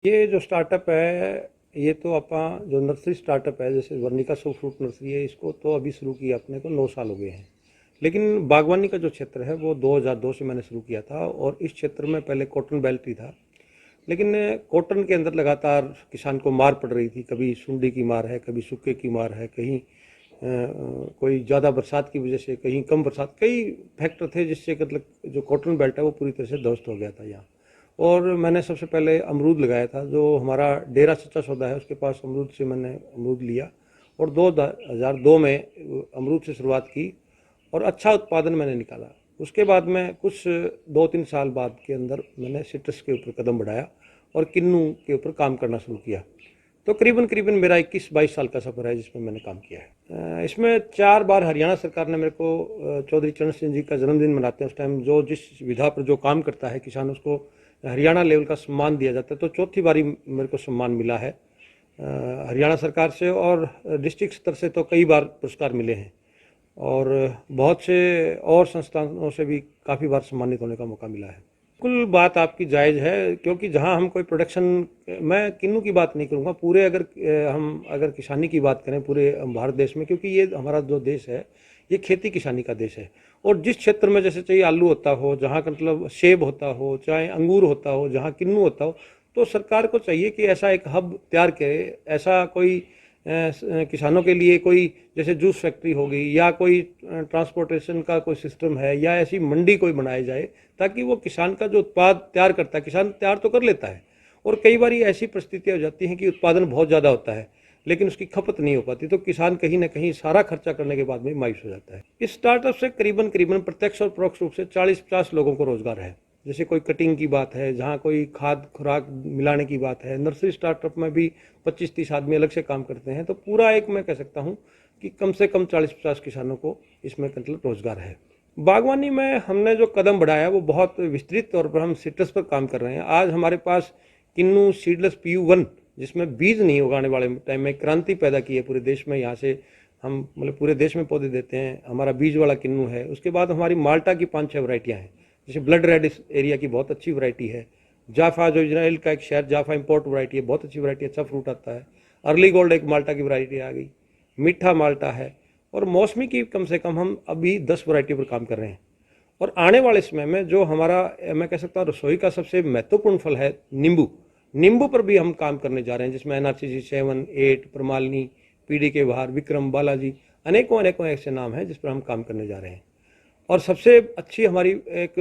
ये जो स्टार्टअप है, ये तो अपना जो नर्सरी स्टार्टअप है, जैसे वर्निका सो फ्रूट नर्सरी है, इसको तो अभी शुरू किया अपने को 9 साल हो गए हैं। लेकिन बागवानी का जो क्षेत्र है वो 2002 से मैंने शुरू किया था, और इस क्षेत्र में पहले कॉटन बेल्ट ही था। लेकिन कॉटन के अंदर लगातार किसान को मार पड़ रही थी। कभी सुंडी की मार है, कभी सूखे की मार है, कहीं कोई ज़्यादा बरसात की वजह से, कहीं कम बरसात, कई फैक्टर थे जिससे मतलब जो कॉटन बेल्ट है वो पूरी तरह से ध्वस्त हो गया था यहाँ। और मैंने सबसे पहले अमरूद लगाया था। जो हमारा डेरा सच्चा सौदा है उसके पास अमरूद से मैंने अमरूद लिया, और 2002 में अमरूद से शुरुआत की, और अच्छा उत्पादन मैंने निकाला। उसके बाद में कुछ 2-3 साल बाद के अंदर मैंने सिट्रस के ऊपर कदम बढ़ाया और किन्नू के ऊपर काम करना शुरू किया। तो करीबन करीबन मेरा 21-22 साल का सफ़र है जिसमें मैंने काम किया है। इसमें 4 बार हरियाणा सरकार ने मेरे को चौधरी चरण सिंह जी का जन्मदिन मनाते हैं उस टाइम जो जिस विधा पर जो काम करता है किसान, उसको हरियाणा लेवल का सम्मान दिया जाता है। तो चौथी बारी मेरे को सम्मान मिला है हरियाणा सरकार से, और डिस्ट्रिक्ट स्तर से तो कई बार पुरस्कार मिले हैं, और बहुत से और संस्थानों से भी काफ़ी बार सम्मानित होने का मौका मिला है। बिल्कुल बात आपकी जायज़ है, क्योंकि जहां हम कोई प्रोडक्शन, मैं किन्नू की बात नहीं करूंगा, पूरे अगर हम अगर किसानी की बात करें पूरे भारत देश में, क्योंकि ये हमारा जो देश है ये खेती किसानी का देश है। और जिस क्षेत्र में जैसे चाहे आलू होता हो, जहाँ का मतलब सेब होता हो, चाहे अंगूर होता हो, जहाँ किन्नू होता हो, तो सरकार को चाहिए कि ऐसा एक हब तैयार करे। ऐसा कोई किसानों के लिए कोई जैसे जूस फैक्ट्री होगी, या कोई ट्रांसपोर्टेशन का कोई सिस्टम है, या ऐसी मंडी कोई बनाई जाए, ताकि वो किसान का जो उत्पाद तैयार करता है, किसान तैयार तो कर लेता है, और कई बार ऐसी परिस्थितियाँ हो जाती हैं कि उत्पादन बहुत ज़्यादा होता है लेकिन उसकी खपत नहीं हो पाती, तो किसान कहीं ना कहीं सारा खर्चा करने के बाद में मायूस हो जाता है। इस स्टार्टअप से करीबन करीबन प्रत्यक्ष और परोक्ष रूप से 40-50 लोगों को रोजगार है। जैसे कोई कटिंग की बात है, जहाँ कोई खाद खुराक मिलाने की बात है, नर्सरी स्टार्टअप में भी 25-30 आदमी अलग से काम करते हैं। तो पूरा एक मैं कह सकता हूँ कि कम से कम 40-50 किसानों को इसमें मतलब रोजगार है। बागवानी में हमने जो कदम बढ़ाया वो बहुत विस्तृत तौर पर हम सिट्रस पर काम कर रहे हैं। आज हमारे पास किन्नू सीडलेस PU1, जिसमें बीज नहीं उगाने वाले टाइम में क्रांति पैदा की है पूरे देश में। यहाँ से हम मतलब पूरे देश में पौधे देते हैं, हमारा बीज वाला किन्नू है। उसके बाद हमारी माल्टा की 5-6 वैरायटियाँ हैं, जैसे ब्लड रेड इस एरिया की बहुत अच्छी वैरायटी है। जाफा जो इजराइल का एक शहर, जाफा इंपोर्ट वैरायटी है, बहुत अच्छी वैरायटी, अच्छा फ्रूट आता है। अर्ली गोल्ड एक माल्टा की वैरायटी आ गई, मीठा माल्टा है। और मौसमी की कम से कम हम अभी 10 वैरायटी पर काम कर रहे हैं। और आने वाले समय में जो हमारा मैं कह सकता हूँ रसोई का सबसे महत्वपूर्ण फल है नींबू, नींबू पर भी हम काम करने जा रहे हैं, जिसमें NRCC 7, 8, प्रमालिनी, PDK बहार, विक्रम, बालाजी, अनेकों अनेकों ऐसे नाम हैं जिस पर हम काम करने जा रहे हैं। और सबसे अच्छी हमारी एक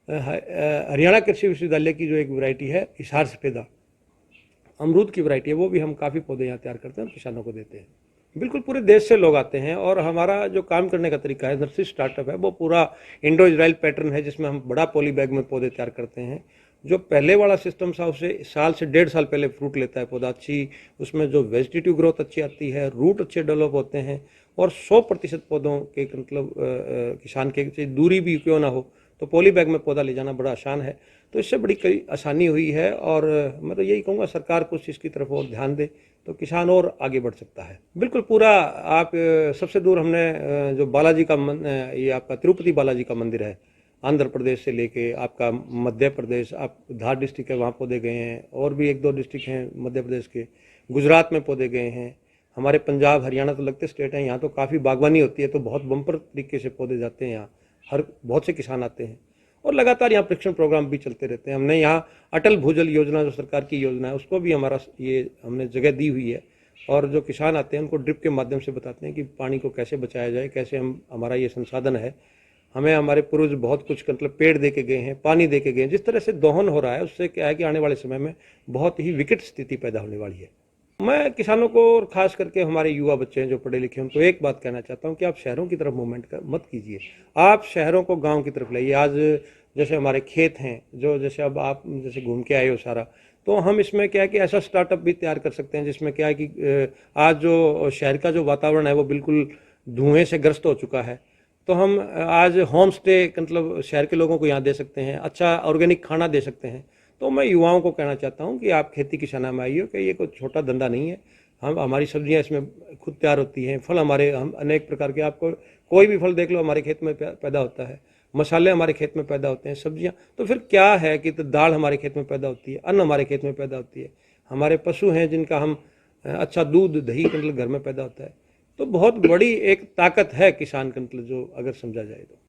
हरियाणा कृषि विश्वविद्यालय की जो एक वैरायटी है हिसार सफेदा, अमरूद की वैरायटी है, वो भी हम काफ़ी पौधे यहाँ तैयार करते हैं और किसानों को देते हैं। बिल्कुल पूरे देश से लोग आते हैं, और हमारा जो काम करने का तरीका है, नर्सरी स्टार्टअप है, वो पूरा इंडो इजराइल पैटर्न है, जिसमें हम बड़ा पॉली बैग में पौधे तैयार करते हैं। जो पहले वाला सिस्टम था उससे साल से 1.5 साल पहले फ्रूट लेता है पौधा, अच्छी उसमें जो वेजिटेटिव ग्रोथ अच्छी आती है, रूट अच्छे डेवलप होते हैं, और 100% पौधों के मतलब किसान के दूरी भी क्यों ना हो तो पॉली बैग में पौधा ले जाना बड़ा आसान है। तो इससे बड़ी कई आसानी हुई है, और मैं तो यही कहूँगा सरकार कुछ इसकी तरफ और ध्यान दे तो किसान और आगे बढ़ सकता है। बिल्कुल पूरा आप सबसे दूर हमने जो बालाजी का ये आपका तिरुपति बालाजी का मंदिर है, आंध्र प्रदेश से लेके आपका मध्य प्रदेश, आप धार डिस्ट्रिक्ट है वहाँ पौधे गए हैं, और भी 1-2 डिस्ट्रिक्ट हैं मध्य प्रदेश के, गुजरात में पौधे गए हैं, हमारे पंजाब हरियाणा तो लगते स्टेट हैं, यहाँ तो काफ़ी बागवानी होती है, तो बहुत बम्पर तरीके से पौधे जाते हैं यहाँ, हर बहुत से किसान आते हैं, और लगातार यहाँ प्रशिक्षण प्रोग्राम भी चलते रहते हैं। हमने यहाँ अटल भूजल योजना जो सरकार की योजना है उसको भी हमारा ये हमने जगह दी हुई है, और जो किसान आते हैं उनको ड्रिप के माध्यम से बताते हैं कि पानी को कैसे बचाया जाए, कैसे हम हमारा ये संसाधन है, हमें हमारे पूर्वज बहुत कुछ मतलब पेड़ दे के गए हैं, पानी दे के गए हैं। जिस तरह से दोहन हो रहा है उससे क्या है कि आने वाले समय में बहुत ही विकट स्थिति पैदा होने वाली है। मैं किसानों को और खास करके हमारे युवा बच्चे हैं जो पढ़े लिखे हैं, उनको एक बात कहना चाहता हूँ कि आप शहरों की तरफ मूवमेंट मत कीजिए, आप शहरों को गांव की तरफ लाइए। आज जैसे हमारे खेत हैं, जो जैसे अब आप जैसे घूम के आए हो सारा, तो हम इसमें क्या है कि ऐसा स्टार्टअप भी तैयार कर सकते हैं जिसमें क्या है कि आज जो शहर का जो वातावरण है वो बिल्कुल धुएं से ग्रस्त हो चुका है, तो हम आज होम स्टे मतलब शहर के लोगों को यहाँ दे सकते हैं, अच्छा ऑर्गेनिक खाना दे सकते हैं। तो मैं युवाओं को कहना चाहता हूँ कि आप खेती किसाना में आइए, कि ये कोई छोटा धंधा नहीं है। हम हमारी सब्जियाँ इसमें खुद तैयार होती हैं, फल हमारे हम अनेक प्रकार के, आपको कोई भी फल देख लो हमारे खेत में पैदा होता है। मसाले हमारे खेत में पैदा होते हैं, सब्जियां, तो फिर क्या है कि तो दाल हमारे खेत में पैदा होती है, अन्न हमारे खेत में पैदा होती है, हमारे पशु हैं जिनका हम अच्छा दूध दही का मतलब घर में पैदा होता है। तो बहुत बड़ी एक ताकत है किसान का मतलब, जो अगर समझा जाए तो।